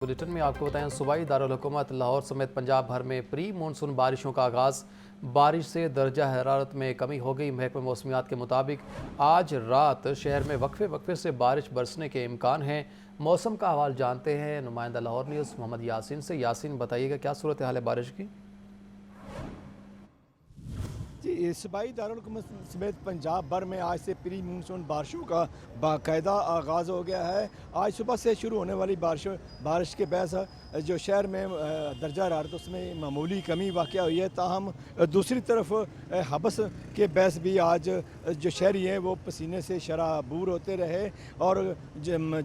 Bulletin میں آپ کو بتائیں صوبائی دارالحکومت لاہور سمیت پنجاب بھر میں پری مونسون بارشوں کا آغاز۔ بارش سے درجہ حرارت میں کمی ہو گئی۔ محکمہ موسمیات کے مطابق آج رات شہر میں وقفے سے بارش برسنے کے امکان ہیں۔ موسم کا حوال جانتے ہیں نمائندہ لاہور نیوز محمد یاسین سے۔ یاسین بتائیے گا کیا صورتحال ہے بارش کی؟ جی، صوبائی دارالحکومت سمیت پنجاب بھر میں آج سے پری مونسون بارشوں کا باقاعدہ آغاز ہو گیا ہے۔ آج صبح سے شروع ہونے والی بارش کے باعث جو شہر میں درجہ حرارت اس میں معمولی کمی واقع ہوئی ہے، تاہم دوسری طرف حبس کے باعث بھی آج جو شہری ہیں وہ پسینے سے شرابور ہوتے رہے، اور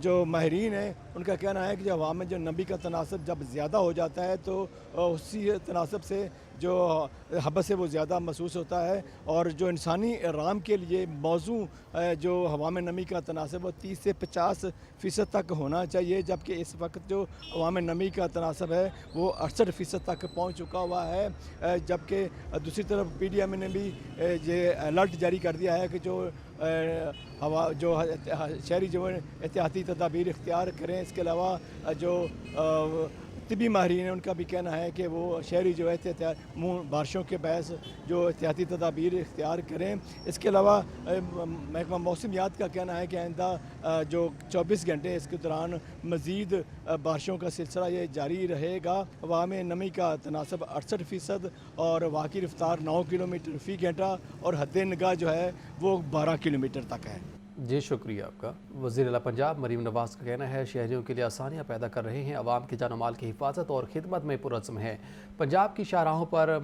جو ماہرین ہیں ان کا کہنا ہے کہ ہوا میں جو نمی کا تناسب جب زیادہ ہو جاتا ہے تو اسی تناسب سے جو حبس ہے وہ زیادہ محسوس ہوتا ہے، اور جو انسانی آرام کے لیے موزوں جو ہوا میں نمی کا تناسب وہ 30 سے 50% تک ہونا چاہیے، جبکہ اس وقت جو ہوا میں نمی کا تناسب ہے وہ 68% تک پہنچ چکا ہوا ہے۔ جبکہ دوسری طرف پی ڈی ایم نے بھی یہ الرٹ جاری کر دیا ہے کہ جو شہری جو احتیاطی تدابیر اختیار کریں۔ اس کے علاوہ جو طبی ماہرین ہیں ان کا بھی کہنا ہے کہ وہ شہری جو ہے بارشوں کے باعث جو احتیاطی تدابیر اختیار کریں۔ اس کے علاوہ محکمہ موسمیات کا کہنا ہے کہ آئندہ جو 24 گھنٹے اس کے دوران مزید بارشوں کا سلسلہ یہ جاری رہے گا۔ ہوا میں نمی کا تناسب 68% اور ہوا کی رفتار 9 کلومیٹر فی گھنٹہ اور حد نگاہ جو ہے وہ 12 کلومیٹر تک ہے۔ جی شکریہ آپ کا۔ وزیر اعلیٰ پنجاب مریم نواز کا کہنا ہے شہریوں کے لیے آسانیاں پیدا کر رہے ہیں، عوام کی جان و مال کی حفاظت اور خدمت میں پرعزم ہے۔ پنجاب کی شاہراہوں پر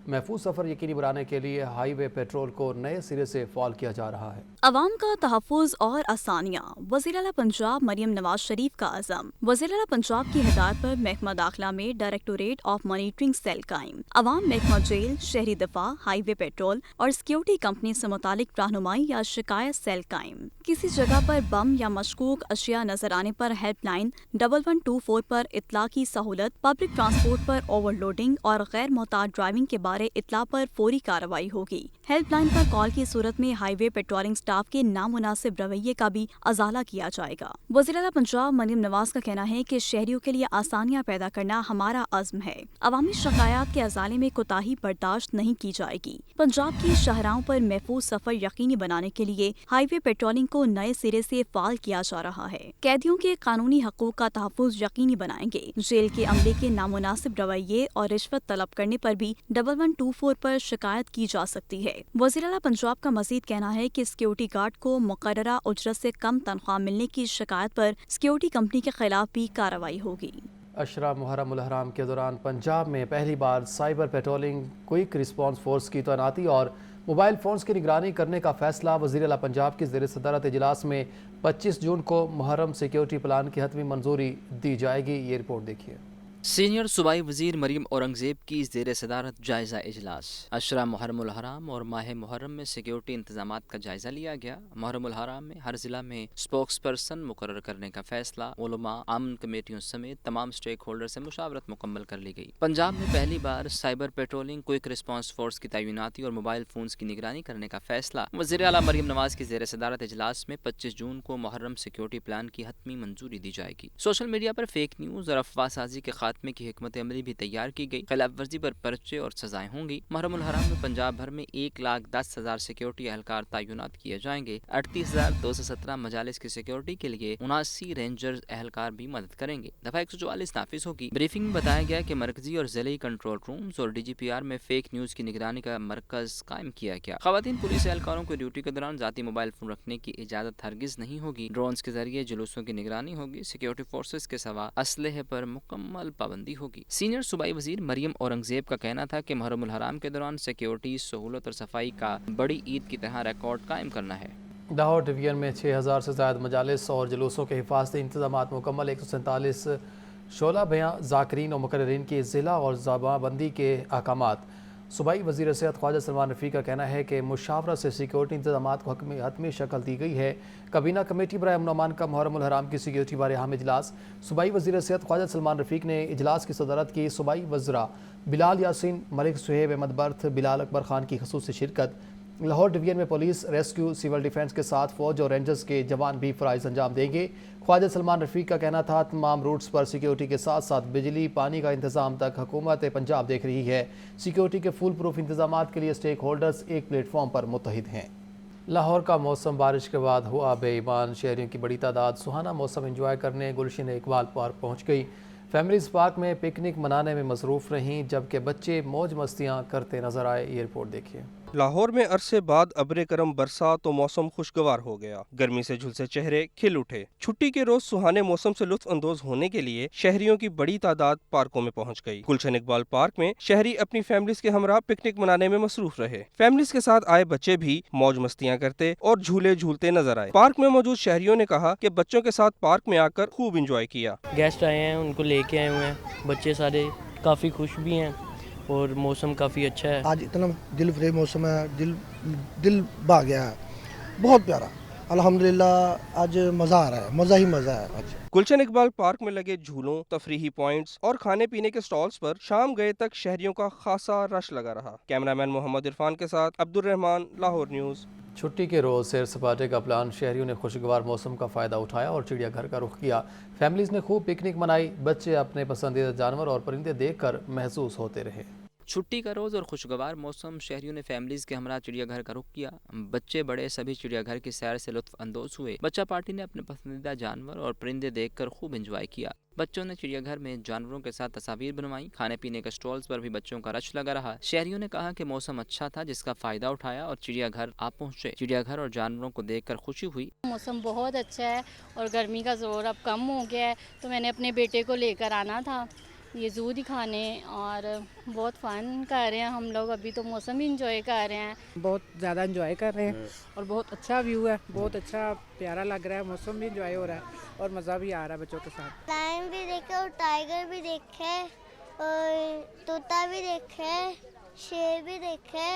محفوظ سفر یقینی بنانے کے لیے ہائی وے پیٹرول کو نئے سرے سے فعال کیا جا رہا ہے۔ عوام کا تحفظ اور آسانیاں، وزیر اعلیٰ پنجاب مریم نواز شریف کا عزم۔ وزیر اعلیٰ پنجاب کی ہدایت پر محکمہ داخلہ میں ڈائریکٹوریٹ آف مانیٹرنگ سیل قائم۔ عوام محکمہ جیل، شہری دفاع، ہائی وے پیٹرول اور سیکیورٹی کمپنی سے متعلق رہنمائی یا شکایت سیل قائم۔ کسی جگہ پر بم یا مشکوک اشیاء نظر آنے پر ہیلپ لائن 1124 پر اطلاع کی سہولت۔ پبلک ٹرانسپورٹ پر اوور لوڈنگ اور غیر محتاط ڈرائیونگ کے بارے اطلاع پر فوری کارروائی ہوگی۔ ہیلپ لائن پر کال کی صورت میں ہائی وے پیٹرولنگ اسٹاف کے نامناسب رویے کا بھی ازالہ کیا جائے گا۔ وزیر اعلیٰ پنجاب مریم نواز کا کہنا ہے کہ شہریوں کے لیے آسانیاں پیدا کرنا ہمارا عزم ہے۔ عوامی شکایات کے ازالے میں کوتاہی برداشت نہیں کی جائے گی۔ پنجاب کی شاہراہوں پر محفوظ سفر یقینی بنانے کے لیے ہائی وے پیٹرولنگ کو نئے سرے سے فعال کیا جا رہا ہے۔ قیدیوں کے قانونی حقوق کا تحفظ یقینی بنائیں گے۔ جیل کے عملے کے نامناسب رویے اور رشوت طلب کرنے پر بھی 1124 پر شکایت کی جا سکتی ہے۔ وزیر اعلیٰ پنجاب کا مزید کہنا ہے کہ سیکیورٹی گارڈ کو مقررہ اجرت سے کم تنخواہ ملنے کی شکایت پر سیکیورٹی کمپنی کے خلاف بھی کارروائی ہوگی۔ عشرہ محرم الحرام کے دوران پنجاب میں پہلی بار cyber patrolling quick response force کی تعیناتی اور موبائل فونز کی نگرانی کرنے کا فیصلہ۔ وزیر اعلیٰ پنجاب کی زیر صدارت اجلاس میں 25 جون کو محرم سیکیورٹی پلان کی حتمی منظوری دی جائے گی۔ یہ رپورٹ دیکھیے۔ سینئر صوبائی وزیر مریم اورنگزیب کی زیر صدارت جائزہ اجلاس۔ عشرہ محرم الحرام اور ماہ محرم میں سیکیورٹی انتظامات کا جائزہ لیا گیا۔ محرم الحرام میں ہر ضلع میں اسپوکس پرسن مقرر کرنے کا فیصلہ۔ علماء، امن کمیٹیوں سمیت تمام اسٹیک ہولڈر سے مشاورت مکمل کر لی گئی۔ پنجاب میں پہلی بار cyber patrolling quick response force کی تعیناتی اور موبائل فونز کی نگرانی کرنے کا فیصلہ۔ وزیر اعلیٰ مریم نواز کی زیر صدارت اجلاس میں 25 جون کو محرم سیکیورٹی پلان کی حتمی منظوری دی جائے گی۔ سوشل میڈیا پر فیک نیوز اور افواہ سازی کے خاتمے کی حکمت عملی بھی تیار کی گئی۔ خلاف ورزی پر پرچے اور سزائیں ہوں گی۔ محرم الحرام میں پنجاب بھر میں 1,10,000 سیکیورٹی اہلکار تعینات کیے جائیں گے۔ 38,217 مجالس کی سیکیورٹی کے لیے 79 رینجر اہلکار بھی مدد کریں گے۔ دفعہ 144 نافذ ہوگی۔ بریفنگ میں بتایا گیا کہ مرکزی اور ضلعی کنٹرول رومز اور ڈی جی پی آر میں فیک نیوز کی نگرانی کا مرکز قائم کیا گیا۔ خواتین پولیس اہلکاروں کو ڈیوٹی کے دوران ذاتی موبائل فون رکھنے کی اجازت ہرگز نہیں ہوگی۔ ڈرونز کے ذریعے جلوسوں کی نگرانی ہوگی۔ سیکیورٹی فورسز کے سوا اسلحے پر مکمل پابندی ہوگی۔ سینئر صوبائی وزیر مریم اورنگزیب کا کہنا تھا کہ محرم الحرام کے دوران سیکیورٹی، سہولت اور صفائی کا بڑی عید کی طرح ریکارڈ قائم کرنا ہے۔ لاہور ڈویژن میں 6,000 سے زائد مجالس اور جلوسوں کے حفاظتی انتظامات مکمل۔ 147 شعلہ بیاں ذاکرین اور مقررین کی ضلع اور ضابطہ بندی کے احکامات۔ صوبائی وزیر صحت خواجہ سلمان رفیع کا کہنا ہے کہ مشاورت سے سیکیورٹی انتظامات کو حتمی شکل دی گئی ہے۔ کابینہ کمیٹی برائے امن و امان کا محرم الحرام کی سیکیورٹی بارے اہم اجلاس۔ صوبائی وزیر صحت خواجہ سلمان رفیع نے اجلاس کی صدارت کی۔ صوبائی وزراء بلال یاسین، ملک صہیب احمد برت، بلال اکبر خان کی خصوصی شرکت۔ लाहौर डिवीजन में पुलिस, रेस्क्यू, सिविल डिफेंस के साथ फौज और रेंजर्स के जवान भी फ़राइज़ अंजाम देंगे। ख्वाजा सलमान रफ़ीक का कहना था तमाम रूट्स पर सिक्योरिटी के साथ साथ बिजली पानी का इंतज़ाम तक हुकूमत पंजाब देख रही है। सिक्योरिटी के फुल प्रूफ इंतजाम के लिए स्टेक होल्डर्स एक प्लेटफॉर्म पर मुत्तहिद हैं। लाहौर का मौसम बारिश के बाद हुआ बेईमान। शहरियों की बड़ी तादाद सुहाना मौसम एंजॉय करने गुलशन इकबाल पार्क पहुँच गई। फैमिलीज पार्क में पिकनिक मनाने में मसरूफ़ रहीं, जबकि बच्चे मौज मस्तियाँ करते नजर आए। ये रिपोर्ट देखिए। लाहौर में अरसे बाद अब्रे करम बरसा तो मौसम खुशगवार हो गया। गर्मी से झुलसे चेहरे खिल उठे। छुट्टी के रोज सुहाने मौसम से लुत्फ अंदोज होने के लिए शहरियों की बड़ी तादाद पार्कों में पहुंच गई। गुलशन इकबाल पार्क में शहरी अपनी फैमिलीज के हमरा पिकनिक मनाने में मसरूफ रहे। फैमिलीज के साथ आए बच्चे भी मौज मस्तियां करते और झूले झूलते नजर आए। पार्क में मौजूद शहरियों ने कहा कि बच्चों के साथ पार्क में आकर खूब इंजॉय किया। गेस्ट आए हैं, उनको लेके आए हुए हैं, बच्चे सारे काफ़ी खुश भी हैं और मौसम काफ़ी अच्छा है। आज इतना दिल फ्रेब मौसम है, दिल भा गया है, बहुत प्यारा। अल्हम्दुलिल्लाह आज मज़ा आ रहा है, मज़ा ही मज़ा है आज। गुलशन इकबाल पार्क में लगे झूलों, तफरीही पॉइंट्स और खाने पीने के स्टॉल्स पर शाम गए तक शहरियों का खासा रश लगा रहा। कैमरामैन मोहम्मद इरफान के साथ अब्दुल रहमान, लाहौर न्यूज़। छुट्टी के रोज़ सैर सपाटे का प्लान। शहरियों ने खुशगवार मौसम का फ़ायदा उठाया और चिड़ियाघर का रुख किया। फैमिलीज़ ने खूब पिकनिक मनाई। बच्चे अपने पसंदीदा जानवर और परिंदे देखकर महसूस होते रहे। छुट्टी का रोज़ और खुशगवार मौसम। शहरियों ने फैमिलीज़ के हमरा चिड़ियाघर का रुख किया। बच्चे बड़े सभी चिड़ियाघर की सैर से लुत्फ अंदोज हुए। बच्चा पार्टी ने अपने पसंदीदा जानवर और परिंदे देखकर खूब एंजॉय किया। बच्चों ने चिड़ियाघर में जानवरों के साथ तस्वीर बनवाई। खाने पीने के स्टॉल्स पर भी बच्चों का रश लगा रहा। शहरियों ने कहा कि मौसम अच्छा था, जिसका फ़ायदा उठाया और चिड़ियाघर आप पहुँचे। चिड़ियाघर और जानवरों को देखकर खुशी हुई। मौसम बहुत अच्छा है और गर्मी का ज़ोर अब कम हो गया है, तो मैंने अपने बेटे को लेकर आना था ये ज़ू दिखाने और बहुत फ़न कर रहे हैं हम लोग। अभी तो मौसम ही इंजॉय कर रहे हैं, बहुत ज़्यादा इंजॉय कर रहे हैं और बहुत अच्छा व्यू है, बहुत अच्छा प्यारा लग रहा है। मौसम भी इंजॉय हो रहा है और मज़ा भी आ रहा है बच्चों के साथ। लायन भी देखे और टाइगर भी देखे और तोता भी देखे, शेर भी देखे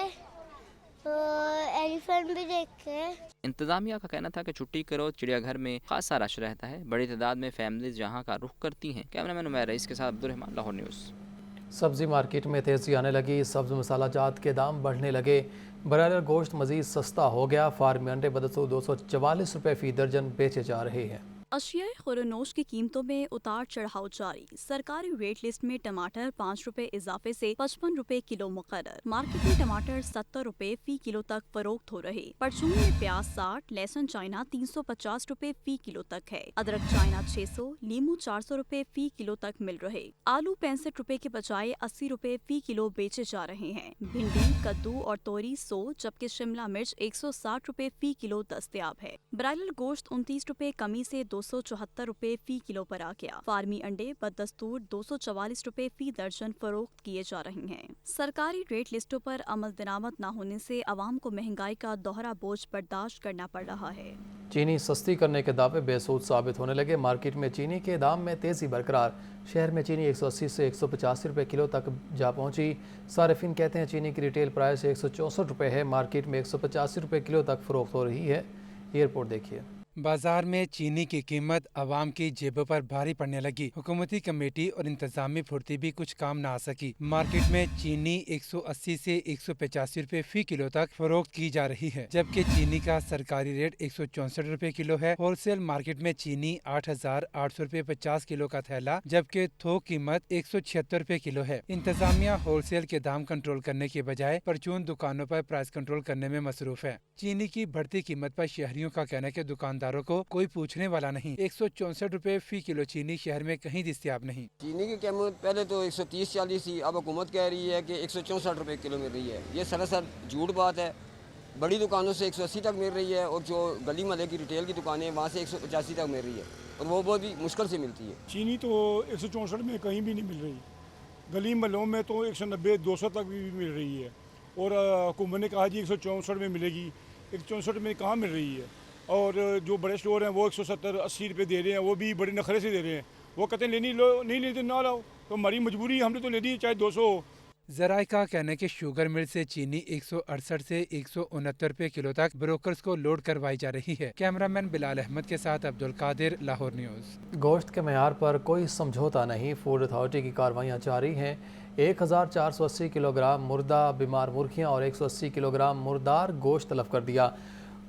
और एलिफेंट भी देखे। इंतजामिया का कहना था कि छुट्टी के रोज चिड़ियाघर में खासा रश रहता है। बड़ी तादाद में फैमिलीज जहां का रुख करती हैं। कैमरामैन उमैर रईस के साथ अब्दुल रहमान, लाहौर न्यूज़। सब्ज़ी मार्केट में तेज़ी आने लगी। सब्ज़ मसाला जात के दाम बढ़ने लगे। ब्रायलर गोश्त मज़ीद सस्ता हो गया। फार्मी अंडे बदस्तूर 244 रुपये फ़ी दर्जन बेचे जा रहे हैं। अशियाए खुरनोश की कीमतों में उतार चढ़ाव जारी। सरकारी रेट लिस्ट में टमाटर 5 रुपए इजाफे से 55 रुपए किलो मुकर्रर। मार्केट में टमाटर 70 रुपए फी किलो तक फरोख्त हो रहे। परचून में प्याज 60, लहसुन चाइना 350 रुपए फी किलो तक है। अदरक चाइना 600, लीमू 400 रुपए फी किलो तक मिल रहे। आलू 65 रुपए के बजाय 80 रुपए फी किलो बेचे जा रहे हैं। भिंडी, कद्दू और तोरी 100, जबकि शिमला मिर्च 160 रुपए फी किलो दस्तयाब है। ब्रायलर गोश्त 29 रुपए कमी से 274 रुपए फी किलो पर आ गया। फार्मी अंडे बदस्तूर 244 रुपए फी दर्जन फरोख्त किए जा रहे हैं। सरकारी रेट लिस्टों पर अमल दरामद न होने से आवाम को महंगाई का दोहरा बोझ बर्दाश्त करना पड़ रहा है। चीनी सस्ती करने के दावे बेसूद साबित होने लगे। मार्केट में चीनी के दाम में तेज़ी बरकरार। शहर में चीनी 180 से 185 रुपए किलो तक जा पहुंची। सारिफिन कहते हैं चीनी की रिटेल प्राइस 164 रुपए है। मार्केट में 185 रुपए किलो तक फरोख्त हो रही है। ये रिपोर्ट देखिए। बाजार में चीनी की कीमत आवाम की जेबों पर भारी पड़ने लगी। हुकूमती कमेटी और इंतजामी फुर्ती भी कुछ काम न आ सकी। मार्केट में चीनी 180 से 185 रुपए फी किलो तक फरोख्त की जा रही है, जबकि चीनी का सरकारी रेट 164 रुपए किलो है। होलसेल मार्केट में चीनी 8,800 रुपए 50 किलो का थैला, जबकि थोक कीमत 176 रुपए किलो है। इंतजामिया होलसेल के दाम कंट्रोल करने के बजाय परचून दुकानों पर प्राइस कंट्रोल करने में मसरूफ है। चीनी की बढ़ती कीमत पर शहरियों का कहना है कि दुकानदारों को कोई पूछने वाला नहीं। 164 रुपए फी किलो चीनी शहर में कहीं दस्तयाब नहीं। चीनी की कीमत पहले तो 130-40 थी, अब हुकूमत कह रही है कि 164 रुपए किलो मिल रही है। ये सरासर झूठ बात है। बड़ी दुकानों से 180 तक मिल रही है और जो गली महल्ले की रिटेल की दुकानें वहाँ से 185 तक मिल रही है और वो बहुत ही मुश्किल से मिलती है। चीनी तो 164 में कहीं भी नहीं मिल रही। गली महलों में तो 190-200 तक भी मिल रही है और हुकूमत ने कहा जी 164 में मिलेगी। 164 में कहाँ मिल रही है। और जो बड़े स्टोर हैं वो 170-80 रुपये दे रहे हैं, वो भी बड़े नखरे से दे रहे हैं। वो कहते हैं लेनी लो, नहीं लेते ना लाओ, तो हमारी मजबूरी, हमने तो लेनी चाहे 200 हो। ज़राए का कहना है कि शुगर मिल से चीनी 168 से 169 रुपए किलो तक ब्रोकर्स को लोड करवाई जा रही है। कैमरामैन बिलाल अहमद के साथ अब्दुल कादिर, लाहौर न्यूज़। गोश्त के मेयार पर कोई समझौता नहीं, फूड अथॉरिटी की कार्रवाइयाँ जारी हैं। 1480 किलोग्राम मुर्दा बीमार मुर्गियाँ और 180 किलोग्राम मुर्दार गोश्त तलब कर दिया।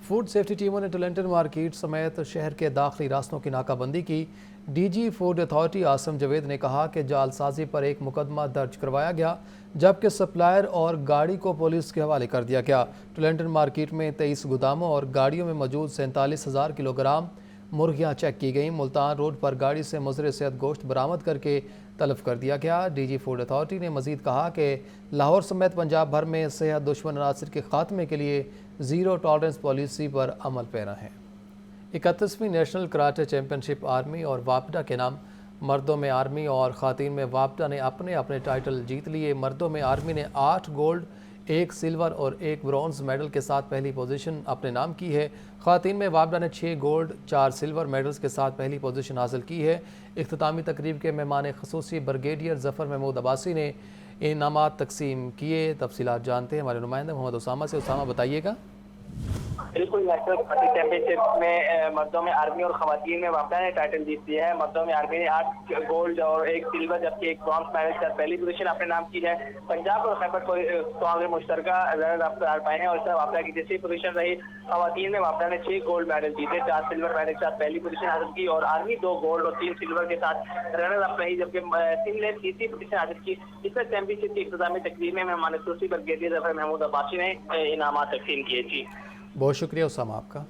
फूड सेफ्टी टीमों ने टोलेंटन मार्केट समेत शहर के दाखिली रास्तों की नाकाबंदी की। DG food authority Asim Javed ने कहा कि जालसाजी पर एक मुकदमा दर्ज करवाया गया, जबकि सप्लायर और गाड़ी को पुलिस के हवाले कर दिया गया। टोलेंटन मार्केट में 23 गोदामों और गाड़ियों में मौजूद 47,000 किलोग्राम मुर्गियाँ चेक की गईं। मुल्तान रोड पर गाड़ी से मुज़र सेहत गोश्त बरामद करके तलब कर दिया गया। डीजी फूड अथॉरिटी ने मज़ीद कहा कि लाहौर समेत पंजाब भर में सेहत दुश्मन अनासर के खात्मे के लिए ज़ीरो टॉलरेंस पॉलिसी पर अमल पैरा है। 31वीं नेशनल कराटे चैम्पियनशिप आर्मी और वापडा के नाम। मर्दों में आर्मी और ख़ातीन में वापडा ने अपने अपने टाइटल जीत लिए। मर्दों में आर्मी ने 8 गोल्ड, 1 सिल्वर और 1 ब्रॉन्ज मेडल के साथ पहली पोजीशन अपने नाम की है। ख़ातीन में वापडा ने 6 गोल्ड, 4 सिल्वर मेडल्स के साथ पहली पोजीशन हासिल की है। इख्तितामी तकरीब के मेहमान खसूसी ब्रिगेडियर ज़फ़र महमूद अब्बासी ने इनामात तकसीम किए। तफसीलात जानते हैं हमारे नुमाइंदा मोहम्मद उसामा से। उसामा, बताइएगा। बिल्कुल, नेशनल कराटे चैंपियनशिप में मर्दों में आर्मी और खवातीन में वापडा ने टाइटल जीत लिया है। मर्दों में आर्मी ने 8 गोल्ड और 1 सिल्वर जबकि 1 ब्रॉन्ज मेडल के साथ पहली पोजीशन अपने नाम की है। पंजाब और खैबर पख्तूनख्वा मुश्तरका रनर अप करार पाए हैं और इसमें वापडा की तीसरी पोजीशन रही। खवातीन में वापडा ने 6 गोल्ड मेडल जीते, 4 सिल्वर मेडल के साथ पहली पोजीशन हासिल की और आर्मी 2 गोल्ड और 3 सिल्वर के साथ रनर अप रही, जबकि टीम ने तीसरी पोजीशन हासिल की। इसमें चैंपियनशिप की इख्तितामी तकरीब में मेहमान खसूसी ब्रिगेडियर ज़फ़र महमूद अब्बासी ने इनामात तकसीम किए। जी बहुत शुक्रिया उसामा आपका।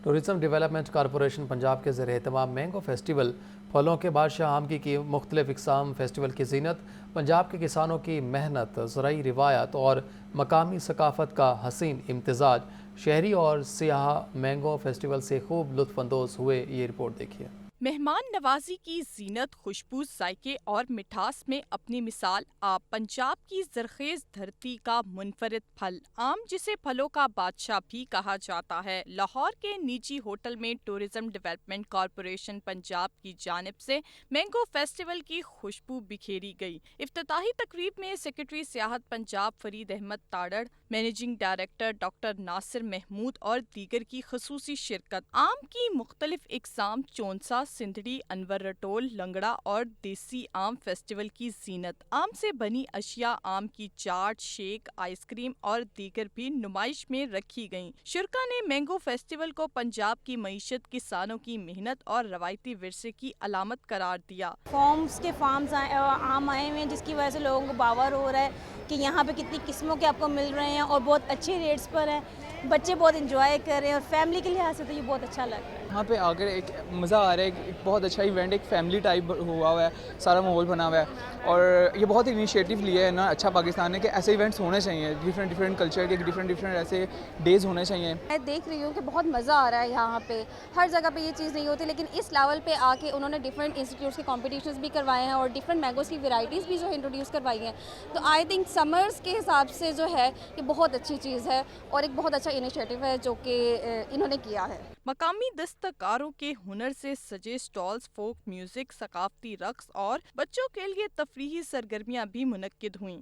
टूरिज़म डेवलपमेंट कॉरपोरेशन पंजाब के ज़रिए एहतमाम मैंगो फेस्टिवल, फलों के बादशाह आम की मुख्तलिफ इक़साम फेस्टिवल की ज़ीनत, पंजाब के किसानों की मेहनत, ज़राई रिवायत और मकामी सकाफ़त का हसीन इम्तिज़ाज। शहरी और सियाह मैंगो फेस्टिवल से खूब लुत्फ़अंदोज़ हुए। ये रिपोर्ट देखिए। मेहमान नवाजी की जीनत, खुशबू, जायके और मिठास में अपनी मिसाल आप पंजाब की जरखेज धरती का मुनफरिद फल आम, जिसे फलों का बादशाह भी कहा जाता है, लाहौर के निजी होटल में टूरिज्म डेवलपमेंट कॉरपोरेशन पंजाब की जानिब से मैंगो फेस्टिवल की खुशबू बिखेरी गई। इफ्तिताही तकरीब में सेक्रेटरी सियाहत Punjab Farid Ahmad Tarar, managing director doctor Nasir Mahmood और दीगर की खसूसी शिरकत। आम की मुख्तलिफ इक़साम चौंसा, सिंधड़ी, अनवर रटोल, लंगड़ा और देसी आम फेस्टिवल की जीनत। आम से बनी अशिया, आम की चाट, शेक, आइसक्रीम और दीगर भी नुमाइश में रखी गईं। शुरका ने मैंगो फेस्टिवल को पंजाब की मईशत, किसानों की मेहनत और रवायती विरसे की अलामत करार दिया। फार्म्स आम आए हुए हैं, जिसकी वजह से लोगों को बावर हो रहा है कि यहाँ पे कितनी किस्मों के आपको मिल रहे हैं और बहुत अच्छे रेट्स पर हैं। बच्चे बहुत इंजॉय कर रहे हैं और फैमिली के लिहाज से तो ये बहुत अच्छा लग रहा है। यहाँ पे आकर एक मज़ा आ रहा है, एक बहुत अच्छा इवेंट, एक फैमिली टाइप हुआ है, सारा माहौल बना हुआ है और ये बहुत इनिशिएटिव लिया है ना अच्छा पाकिस्तान ने कि ऐसे इवेंट्स होने चाहिए, डिफरेंट कल्चर के डिफरेंट ऐसे डेज होने चाहिए। मैं देख रही हूँ कि बहुत मज़ा आ रहा है यहाँ पे, हर जगह पे ये चीज़ नहीं होती, लेकिन इस लेवल पे आके उन्होंने डिफरेंट इंस्टीट्यूट्स के कॉम्पिटिशन्स भी करवाए हैं और डिफरेंट मैंगोज़ की वेराइटीज़ भी जो इंट्रोड्यूस करवाई हैं। तो आई थिंक समर्स के हिसाब से जो है ये बहुत अच्छी चीज़ है और एक बहुत अच्छा इनिशिएटिव है जो कि इन्होंने किया है। मकामी दस्तकारों के हुनर से सजे स्टॉल्स, फोक म्यूजिक, सकाफती रक्स और बच्चों के लिए तफरीही सरगर्मियां भी मुनक्किद हुईं।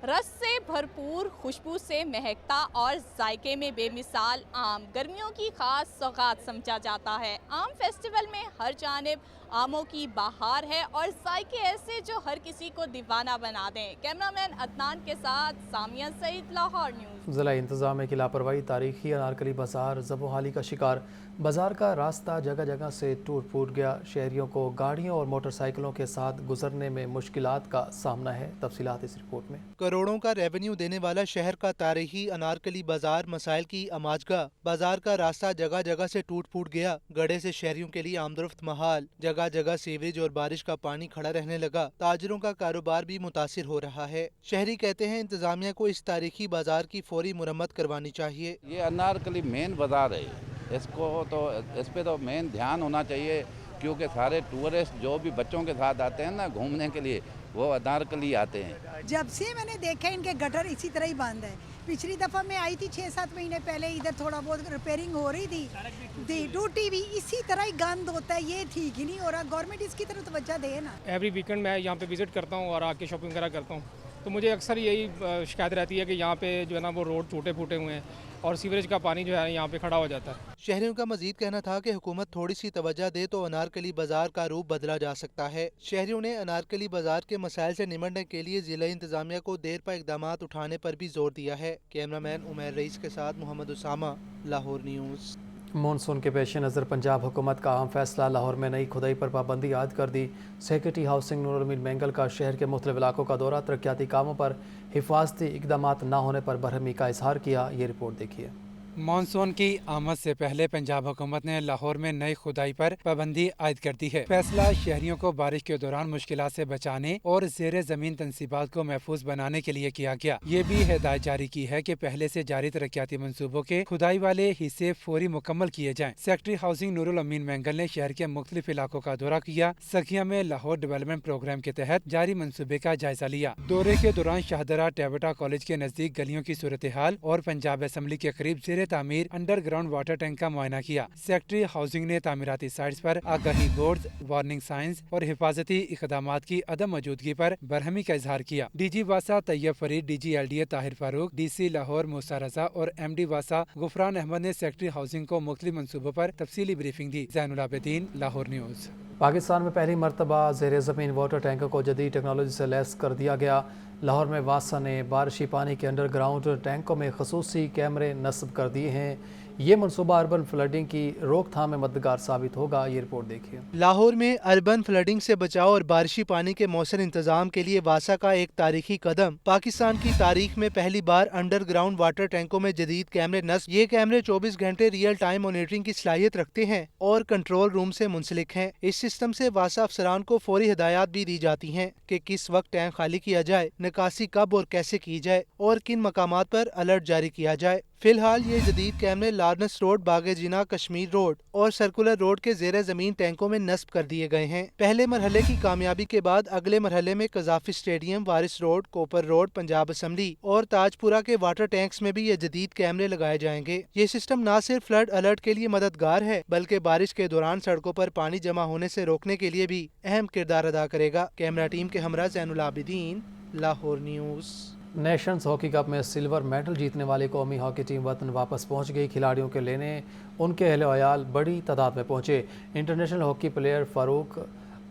रस से भरपूर, खुशबू से महकता और जायके में बेमिसाल आम गर्मियों की खास सौगात समझा जाता है। आम फेस्टिवल में हर जानिब आमों की बहार है और जायके ऐसे जो हर किसी को दीवाना बना दें। कैमरामैन अदनान के साथ सामिया सईद, लाहौर न्यूज़। ज़िला इंतज़ामिया की लापरवाही, तारीखी अनारकली बाजार ज़बोहाली का शिकार। बाजार का रास्ता जगह जगह से टूट फूट गया। शहरियों को गाड़ियों और मोटरसाइकिलों के साथ गुजरने में मुश्किलात का सामना है। तफसीलात इस रिपोर्ट में। करोड़ों का रेवेन्यू देने वाला शहर का तारीखी अनारकली बाजार मसाइल की अमाजगा। बाजार का रास्ता जगह जगह से टूट फूट गया। गड्ढे से शहरियों के लिए आमदरफ्त महाल। जगह जगह सीवरेज और बारिश का पानी खड़ा रहने लगा। ताजिरों का कारोबार भी मुतासिर हो रहा है। शहरी कहते हैं इंतजामिया को इस तारीखी बाजार की फौरी मुरम्मत करवानी चाहिए। ये अनारकली मेन बाजार है, इसको तो इस पे तो मेन ध्यान होना चाहिए, क्योंकि सारे टूरिस्ट जो भी बच्चों के साथ आते हैं ना घूमने के लिए, वो अनारकली आते हैं। जब से मैंने देखा इनके गटर इसी तरह ही बंद है। पिछली दफ़ा मैं आई थी 6-7 महीने पहले, इधर थोड़ा बहुत रिपेयरिंग हो रही थी, टूटी भी इसी तरह ही गंद होता है। ये ठीक ही नहीं हो रहा, गवर्नमेंट इसकी तरफ तवज्जो दे ना। एवरी वीकेंड मैं यहाँ पे विजिट करता हूँ और आके शॉपिंग वगैरह करता हूँ। तो मुझे अक्सर यही शिकायत रहती है कि यहाँ पे जो है ना वो रोड टूटे फूटे हुए हैं और सीवरेज का पानी जो है यहाँ पे खड़ा हो जाता है। शहरियों का मजीद कहना था कि हुकूमत थोड़ी सी तवज्जो दे तो अनारकली बाजार का रूप बदला जा सकता है। शहरियों ने अनारकली बाजार के मसाइल से निमटने के लिए जिला इंतजामिया को देर पा इकदाम उठाने पर भी जोर दिया है। कैमरामैन उमैर रईस के साथ मोहम्मद उसामा, लाहौर न्यूज़। मानसून के पेश नज़र पंजाब हुकूमत का अहम फैसला, लाहौर में नई खुदाई पर पाबंदी आयद कर दी। सेक्रेटरी हाउसिंग नूरुल अमीन मैंगल का शहर के मुख्तलिफ इलाकों का दौरा, तरक्याती कामों पर हिफाजती इकदाम न होने पर बरहमी का इजहार किया। ये रिपोर्ट देखिए। मानसून की आमद से पहले पंजाब हुकूमत ने लाहौर में नई खुदाई पर पाबंदी आयद कर दी है। फैसला शहरियों को बारिश के दौरान मुश्किलात से बचाने और ज़ेरे ज़मीन तनसीबात को महफूज बनाने के लिए किया गया। ये भी हिदायत जारी की है कि पहले से जारी तरक्याती मनसूबों के खुदाई वाले हिस्से फौरी मुकम्मल किए जाएं। सेक्रेटरी हाउसिंग नूरुल अमीन मैंगल ने शहर के मुख्तलिफ इलाकों का दौरा किया। सखिया में लाहौर डेवलपमेंट प्रोग्राम के तहत जारी मनसूबे का जायजा लिया। दौरे के दौरान शाहदरा टेबटा कॉलेज के नजदीक गलियों की सूरत हाल और पंजाब असम्बली के करीब ज़ेरे तामीर अंडरग्राउंड वाटर टैंक का मुआयना किया। सेक्रेटरी हाउसिंग ने तामीराती साइट्स पर आगाही बोर्ड, वार्निंग साइंस और हिफाजती इकदामात की अदम मौजूदगी पर बरहमी का इजहार किया। डीजी वासा Tayyab Farid, DG LDA Tahir Farooq, DC Lahore Musa Raza और MD वासा गुफरान अहमद ने सेक्रेटरी हाउसिंग को मुख्तलिफ मनसूबों पर तफसीली ब्रीफिंग दी। ज़ैनुल आबिदीन, लाहौर न्यूज़। पाकिस्तान में पहली मरतबा ज़ेरे ज़मीन वाटर टैंकों को जदीद टेक्नोलॉजी से लैस कर दिया गया। लाहौर में वासा ने बारिशी पानी के अंडरग्राउंड टैंकों में खसूसी कैमरे नस्ब कर दिए हैं। ये मनसूबा अर्बन फ्लडिंग की रोकथाम में मददगार साबित होगा। ये रिपोर्ट देखिए। लाहौर में अर्बन फ्लडिंग से बचाव और बारिशी पानी के मौसर इंतजाम के लिए वासा का एक तारीखी कदम। पाकिस्तान की तारीख में पहली बार अंडरग्राउंड वाटर टैंकों में जदीद कैमरे नस्ब। ये कैमरे 24 घंटे रियल टाइम मॉनिटरिंग की सलाहियत रखते हैं और कंट्रोल रूम से मुंसलिक हैं। इस सिस्टम से वासा अफसरान को फौरी हिदायत भी दी जाती हैं कि किस वक्त टैंक खाली किया जाए, निकासी कब और कैसे की जाए और किन मकामात पर अलर्ट जारी किया जाए। फिलहाल ये जदीद कैमरे लार्नस रोड, बागे जिना, कश्मीर रोड और सर्कुलर रोड के ज़ेरे ज़मीन टैंकों में नस्ब कर दिए गए हैं। पहले मरहले की कामयाबी के बाद अगले मरहले में कजाफी स्टेडियम, वारिस रोड, कोपर रोड, पंजाब असम्बली और ताजपुरा के वाटर टैंक्स में भी ये जदीद कैमरे लगाए जाएंगे। ये सिस्टम न सिर्फ फ्लड अलर्ट के लिए मददगार है बल्कि बारिश के दौरान सड़कों पर पानी जमा होने से रोकने के लिए भी अहम किरदार अदा करेगा। कैमरा टीम के हमरा Zainul Abidin, Lahore news. Nations hockey cup में सिल्वर मेडल जीतने वाली कौमी हॉकी टीम वतन वापस पहुंच गई। खिलाड़ियों के लेने उनके अहल वयाल बड़ी तादाद में पहुंचे। International hockey player Farooq,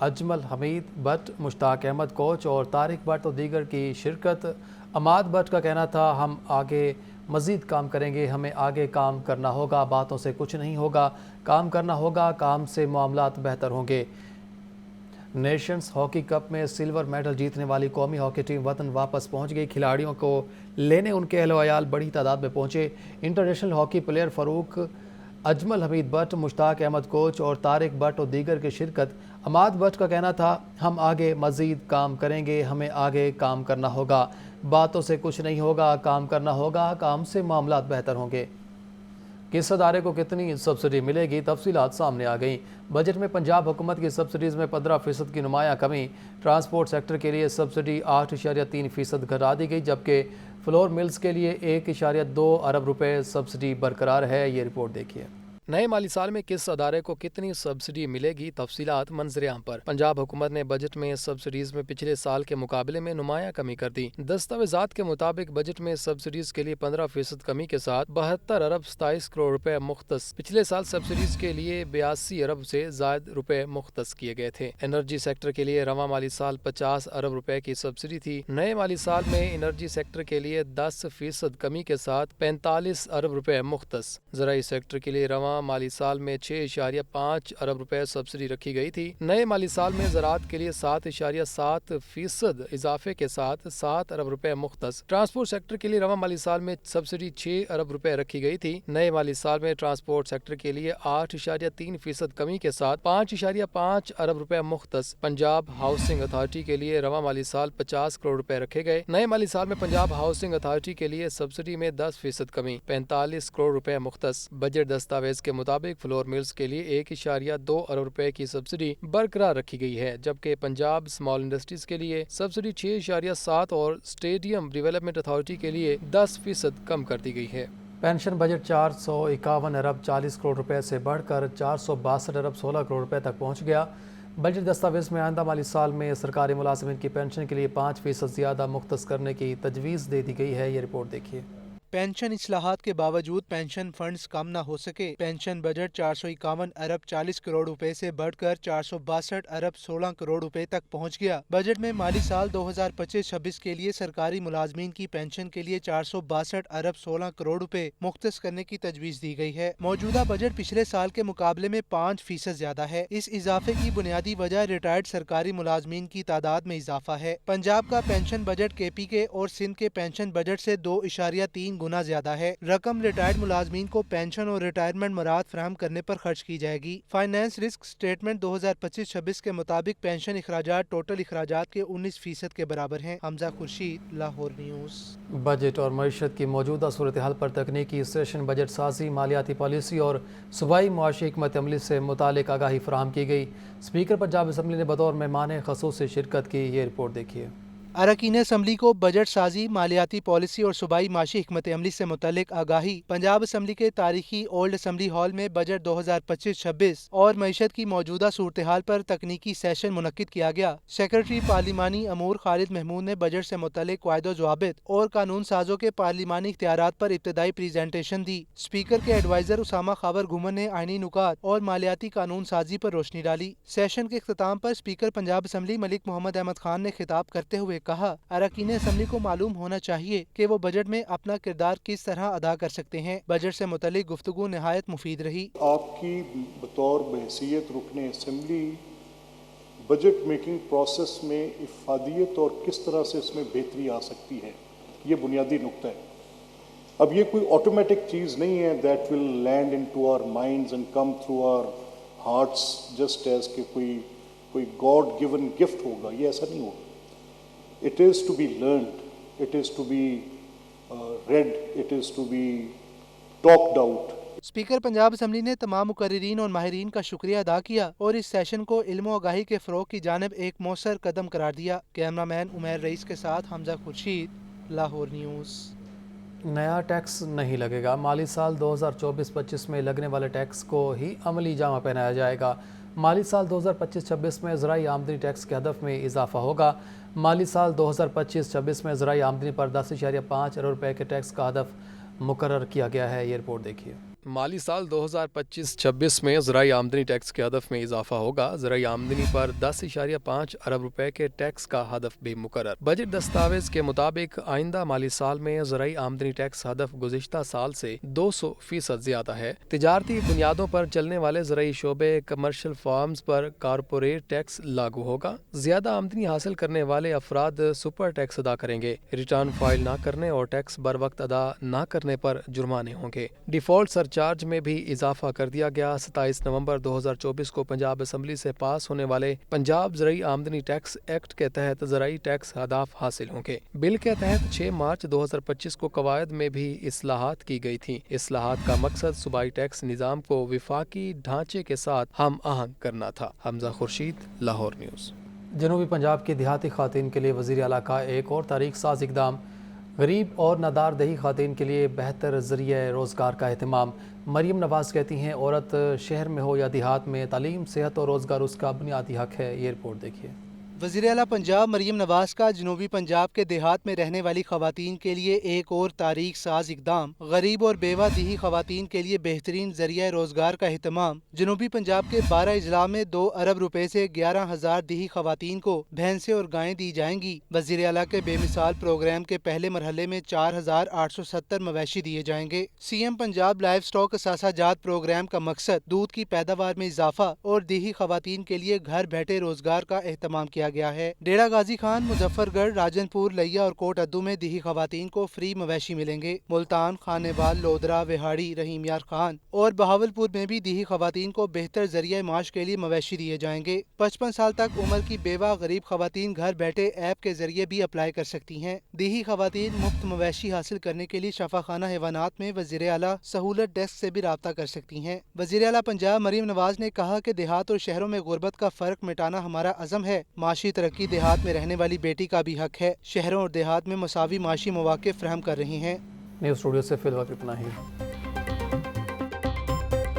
Ajmal Hameed Bhatt, Mushtaq Ahmed coach और तारिक भट्ट और दीगर की शिरकत। अमाद भट्ट का कहना था, हम आगे मज़ीद काम करेंगे, हमें आगे काम करना होगा, बातों से कुछ नहीं होगा, काम करना होगा, काम से मामलात बेहतर होंगे। नेशंस हॉकी कप में सिल्वर मेडल जीतने वाली कौमी हॉकी टीम वतन वापस पहुंच गई। खिलाड़ियों को लेने उनके अहल वयाल बड़ी तादाद में पहुंचे। International hockey player Farooq, Ajmal Hameed Bhatt, Mushtaq Ahmed coach और तारिक भट्ट और दीगर की शिरकत। अमाद भट्ट का कहना था, हम आगे मज़ीद काम करेंगे, हमें आगे काम करना होगा, बातों से कुछ नहीं होगा, काम करना होगा, काम से मामलात बेहतर होंगे। किस अदारे को कितनी सब्सिडी मिलेगी, तफसीलात सामने आ गई। बजट में पंजाब हुकूमत की सब्सिडीज़ में 15% की नुमाया कमी। ट्रांसपोर्ट सेक्टर के लिए सब्सिडी 8.3% घटा दी गई, जबकि फ्लोर मिल्स के लिए 1.2 अरब रुपए सब्सिडी बरकरार है। ये रिपोर्ट देखिए। नए माली साल में किस अदारे को कितनी सब्सिडी मिलेगी, तफसीलात मंजर-ए-आम पर। पंजाब हुकूमत ने बजट में सब्सिडीज़ में पिछले साल के मुकाबले में नुमाया कमी कर दी। दस्तावेजात के मुताबिक बजट में सब्सिडीज़ के लिए 15% कमी के साथ 72 अरब 27 करोड़ रुपए मुख्तस। पिछले साल सब्सिडीज़ के लिए 82 अरब से ज़ायद रुपए मुख्तस किए गए थे। एनर्जी सेक्टर के लिए रवां माली साल 50 अरब रुपए की सब्सिडी थी। नए माली साल में एनर्जी सेक्टर के लिए 10% कमी के साथ 45 अरब रुपए मुख्तस। ज़राई सेक्टर के लिए रवां माली साल में 6.5 अरब रुपए सब्सिडी रखी गई थी। नए माली साल में ज़राअत के लिए 7.7% इजाफे के साथ 7 अरब रुपए मुख्तस। ट्रांसपोर्ट सेक्टर के लिए रवां माली साल में सब्सिडी 6 अरब रुपए रखी गई थी। नए माली साल में ट्रांसपोर्ट सेक्टर के लिए 8.3% कमी के साथ 5.5 अरब रुपए मुख्तस। पंजाब हाउसिंग अथॉरिटी के लिए रवां माली साल 50 करोड़ रुपए रखे गए। नए माली साल में पंजाब हाउसिंग अथॉरिटी के लिए सब्सिडी में 10% कमी, 45 करोड़ रुपए मुख्तस। बजट दस्तावेज के मुताबिक फ्लोर मिल्स के लिए 1.2 अरब रुपए की सब्सिडी बरकरार रखी गई है, जबकि पंजाब स्मॉल इंडस्ट्रीज के लिए सब्सिडी 6.7 और स्टेडियम डेवलपमेंट अथॉरिटी के लिए 10% कम कर दी गई है। पेंशन बजट 451 अरब 40 करोड़ रुपए से बढ़कर 462 अरब 16 करोड़ रुपए तक पहुंच गया। बजट दस्तावेज में आइंदा माली साल में सरकारी मुलाजिमिन की पेंशन के लिए 5% ज़्यादा मुख्तस करने की तजवीज़ दे दी गई है। ये रिपोर्ट देखिए। पेंशन इस्लाहात के बावजूद पेंशन फंड्स कम न हो सके। पेंशन बजट 451 अरब 40 करोड़ रुपए से बढ़कर 462 अरब 16 करोड़ रुपए तक पहुंच गया। बजट में माली साल 2025-26 के लिए सरकारी मुलाजमीन की पेंशन के लिए 462 अरब 16 करोड़ रुपए मुख्तस करने की तजवीज़ दी गई है। मौजूदा बजट पिछले साल के मुकाबले में 5% ज्यादा है। इस इजाफे की बुनियादी वजह रिटायर्ड सरकारी मुलाजमीन की तादाद में इजाफा है। पंजाब का पेंशन बजट KP के और सिंध के पेंशन बजट से 2.3 गुना ज्यादा है। रकम रिटायर्ड मुलाजमीन को पेंशन और रिटायरमेंट मराहत फराहम करने पर खर्च की जाएगी। फाइनेंस रिस्क स्टेटमेंट 2025-26 के मुताबिक पेंशन इखराजात टोटल इखराजात के 19% के बराबर हैं। हमजा खुर्शीद, लाहौर न्यूज़। बजट और मईशत की मौजूदा सूरत हाल पर तकनीकी सेशन, बजट साजी, मालियाती पॉलिसी और सूबाई मुआशी हिकमत अमली से मुतालिक आगाही फराहम की गई। स्पीकर पंजाब असम्बली ने बतौर मेहमान ख़ुसूसी शिरकत की। ये रिपोर्ट देखिए। अरकान असम्बली को बजट साजी, मालियाती पॉलिसी और सूबाई माशी हिकमत अमली से मुतल्लिक आगाही। पंजाब असम्बली के तारीखी ओल्ड असम्बली हॉल में बजट 2025-26 और मईशत की मौजूदा सूरत हाल पर तकनीकी सेशन मुनक्किद किया गया। सेक्रेटरी पार्लिमानी अमूर खालिद महमूद ने बजट से मुतल्लिक क़वायदो ज़वाबित और कानून साजों के पार्लिमानी इख्तियारात पर इब्तदाई प्रेजेंटेशन दी। स्पीकर के एडवाइजर उसामा खाबर घुमन ने आईनी नुकात और मालियाती कानून साजी पर रोशनी डाली। सेशन के इख्तिताम पर स्पीकर पंजाब असम्बली मलिक मोहम्मद अहमद खान ने खिताब करते हुए कहा, अरकान असम्बली को मालूम होना चाहिए कि वो बजट में अपना किरदार किस तरह अदा कर सकते हैं। बजट से मुतल्लिक गुफ्तगू निहायत मुफीद रही। आपकी बतौर बहसीयत रुकने असम्बली बजट मेकिंग प्रोसेस में इफादियत और किस तरह से इसमें बेहतरी आ सकती है, ये बुनियादी नुक्ता है। अब ये कोई ऑटोमेटिक चीज़ नहीं है that will land into our minds and come through our hearts just as के कोई गॉड गिवन गिफ्ट होगा, ये ऐसा नहीं होगा। It is to be learned, it is to be read, it is to be talked out. Speaker Punjab assembly ने तमाम मुकर्रीरीन और माहिरीन का शुक्रिया अदा किया और इस सेशन को इल्म व आगाही के फ़रोग़ की जानिब एक मौसर कदम करार दिया। कैमरामैन उमैर रईस के साथ हमजा खुर्शीद, लाहौर न्यूज़। नया टैक्स नहीं लगेगा। माली साल 2024-25 में लगने वाले टैक्स को ही अमली जामा पहनाया जाएगा। माली साल 2025-26 में ज़राई आमदनी टैक्स के हदफ में इजाफा होगा। माली साल 2025-26 में ज़राई आमदनी पर 10.5 अरब रुपए के टैक्स का हदफ मुकर्रर किया गया है। ये रिपोर्ट देखिए। माली साल 2025-26 में ज़राई आमदनी टैक्स के हदफ में इजाफा होगा। ज़राई आमदनी पर 10.5 अरब रुपए के टैक्स का हदफ भी मुकर्रर। बजट दस्तावेज के मुताबिक आइंदा माली साल में ज़राई आमदनी टैक्स हदफ गुज़िश्ता साल से 200% ज़्यादा है। तिजारती बुनियादों पर चलने वाले ज़राई शोबे कमर्शल फार्म्स पर कारपोरेट टैक्स लागू होगा। ज़्यादा आमदनी हासिल करने वाले अफराद सुपर टैक्स अदा करेंगे। रिटर्न फाइल न करने और टैक्स बर वक्त अदा न करने पर जुर्माने होंगे। डिफ़ॉल्ट चार्ज में भी इजाफा कर दिया गया। 27 नवंबर 2024 को पंजाब असम्बली से पास होने वाले पंजाब ज़राई आमदनी टैक्स एक्ट के तहत ज़राई टैक्स हदाफ हासिल होंगे। बिल के तहत 6 मार्च 2025 को कवायद में भी इस्लाहात की गई थी। इस्लाहात का मकसद सूबाई टैक्स निज़ाम को विफाकी ढांचे के साथ हम आहंग करना था। हमजा खुर्शीद, लाहौर न्यूज़। जनूबी पंजाब की देहाती ख़वातीन के लिए वज़ीर आला का एक और तारीख साज इक़दाम। गरीब और नादार दही ख़वातीन के लिए बेहतर ज़रिए रोज़गार का एहतमाम। मरीम नवाज़ कहती हैं, औरत शहर में हो या देहात में, तालीम, सेहत और रोज़गार उसका बुनियादी हक़ है। ये रिपोर्ट देखिए। वज़ीर आला पंजाब मरीम नवाज़ का जनूबी पंजाब के देहात में रहने वाली ख़वातीन के लिए एक और तारीख साज इक़दाम। गरीब और बेवा दही ख़वातीन के लिए बेहतरीन ज़रिया रोज़गार का एहतमाम। जनूबी पंजाब के 12 अजला में 2 अरब रुपए से 11,000 दही ख़वातीन को भैंसें और गायें दी जाएंगी। वज़ीर आला के बेमिसाल प्रोग्राम के पहले मरहले में 4,870 मवेशी दिए जाएंगे। CM पंजाब लाइव स्टॉक असासाजात प्रोग्राम का मकसद दूध की पैदावार में इजाफा और दही ख़वातीन के लिए घर बैठे रोज़गार का एहतमाम किया गया है। डेरा गाजी खान, मुजफ्फरगढ़, राजनपुर, लैया और कोट अद्दू में दही ख़वातीन को फ्री मवेशी मिलेंगे। मुल्तान, खानेवाल, लोधरा, विहाड़ी, रहीम यार खान और बहावलपुर में भी दही ख़वातीन को बेहतर जरिया माश के लिए मवेशी दिए जाएंगे। 55 साल तक उम्र की बेवा गरीब ख़वातीन घर बैठे ऐप के जरिए भी अप्लाई कर सकती हैं। दही ख़वातीन मुफ्त मवेशी हासिल करने के लिए शफाखाना हैवानात में वज़ीर आला सहूलत डेस्क से भी राब्ता कर सकती हैं। वज़ीर आला पंजाब मरीम नवाज ने कहा कि देहात और शहरों में गुर्बत का फ़र्क मिटाना हमारा अज़म है। माशी तरक्की देहात में रहने वाली बेटी का भी हक है। शहरों और देहात में मसावी माशी मौक़े फराहम कर रही हैं। न्यूज़ स्टूडियो से फिलहाल इतना ही।